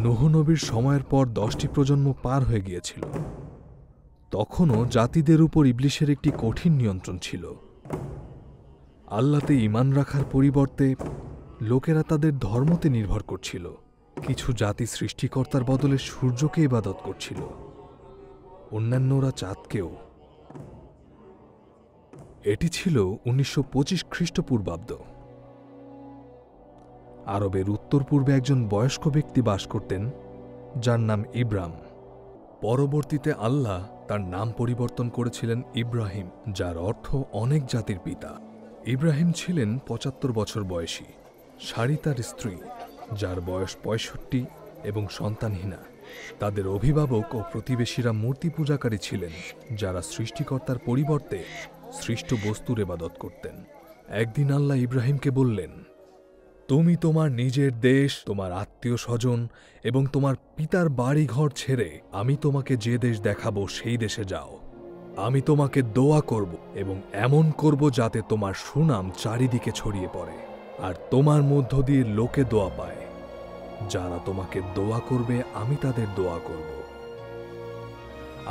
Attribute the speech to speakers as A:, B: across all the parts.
A: নূহ নবীর সময়ের পর 10টি প্রজন্ম পার হয়ে গিয়েছিল। তখনও জাতিদের উপর ইবলিসের একটি কঠিন নিয়ন্ত্রণ ছিল। আল্লাহতে ঈমান রাখার পরিবর্তে লোকেরা তাদের ধর্মতে নির্ভর করছিল। কিছু জাতি সৃষ্টিকর্তার বদলে সূর্যকে ইবাদত করছিল, অন্যান্যরা চাঁদকেও। এটি ছিল 1925 খ্রিস্টপূর্বাব্দ। আরবের উত্তর পূর্বে একজন বয়স্ক ব্যক্তি বাস করতেন, যার নাম ইব্রাম। পরবর্তীতে আল্লাহ তার নাম পরিবর্তন করেছিলেন ইব্রাহিম, যার অর্থ অনেক জাতির পিতা। ইব্রাহিম ছিলেন 75 বছর বয়সী। সারি তার স্ত্রী, যার বয়স 65 এবং সন্তানহীনা। তাদের অভিভাবক ও প্রতিবেশীরা মূর্তি পূজাকারী ছিলেন, যারা সৃষ্টিকর্তার পরিবর্তে সৃষ্ট বস্তুর ইবাদত করতেন। একদিন আল্লাহ ইব্রাহিমকে বললেন, তুমি তোমার নিজের দেশ, তোমার আত্মীয় স্বজন এবং তোমার পিতার বাড়িঘর ছেড়ে আমি তোমাকে যে দেশ দেখাবো সেই দেশে যাও। আমি তোমাকে দোয়া করব এবং এমন করব যাতে তোমার সুনাম চারিদিকে ছড়িয়ে পড়ে, আর তোমার মধ্য দিয়ে লোকে দোয়া পায়। যারা তোমাকে দোয়া করবে আমি তাদের দোয়া করব,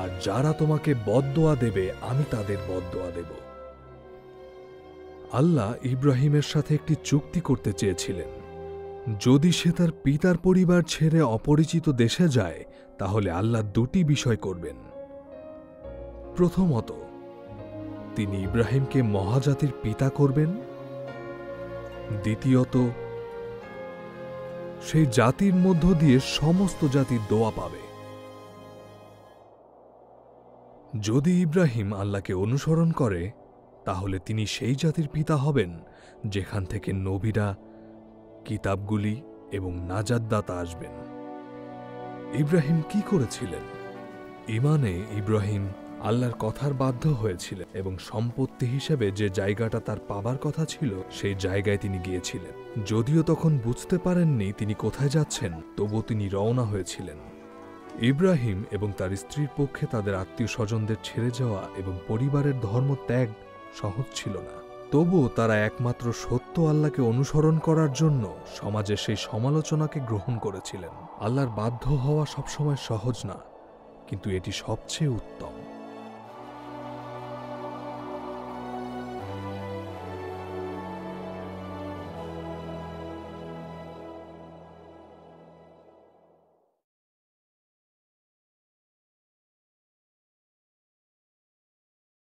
A: আর যারা তোমাকে বদদোয়া দেবে আমি তাদের বদদোয়া দেব। আল্লাহ ইব্রাহিমের সাথে একটি চুক্তি করতে চেয়েছিলেন। যদি সে তার পিতার পরিবার ছেড়ে অপরিচিত দেশে যায়, তাহলে আল্লাহ দুটি বিষয় করবেন। প্রথমত, তিনি ইব্রাহিমকে মহাজাতির পিতা করবেন। দ্বিতীয়ত, সেই জাতির মধ্য দিয়ে সমস্ত জাতির দোয়া পাবে। যদি ইব্রাহিম আল্লাহকে অনুসরণ করে, তাহলে তিনি সেই জাতির পিতা হবেন যেখান থেকে নবীরা, কিতাবগুলি এবং নাজাতদাতা আসবেন। ইব্রাহিম কি করেছিলেন? ঈমানে ইব্রাহিম আল্লাহর কথার বাধ্য হয়েছিলেন এবং সম্পত্তি হিসেবে যে জায়গাটা তার পাবার কথা ছিল সেই জায়গায় তিনি গিয়েছিলেন। যদিও তখন বুঝতে পারেননি তিনি কোথায় যাচ্ছেন, তবুও তিনি রওনা হয়েছিলেন। ইব্রাহিম এবং তার স্ত্রীর পক্ষে তাদের আত্মীয় স্বজনদের ছেড়ে যাওয়া এবং পরিবারের ধর্ম ত্যাগ সহজ ছিল না। তবুও তারা একমাত্র সত্য আল্লাহকে অনুসরণ করার জন্য সমাজের সেই সমালোচনাকে গ্রহণ করেছিলেন। আল্লাহর বাধ্য হওয়া সবসময় সহজ না, কিন্তু এটি সবচেয়ে উত্তম।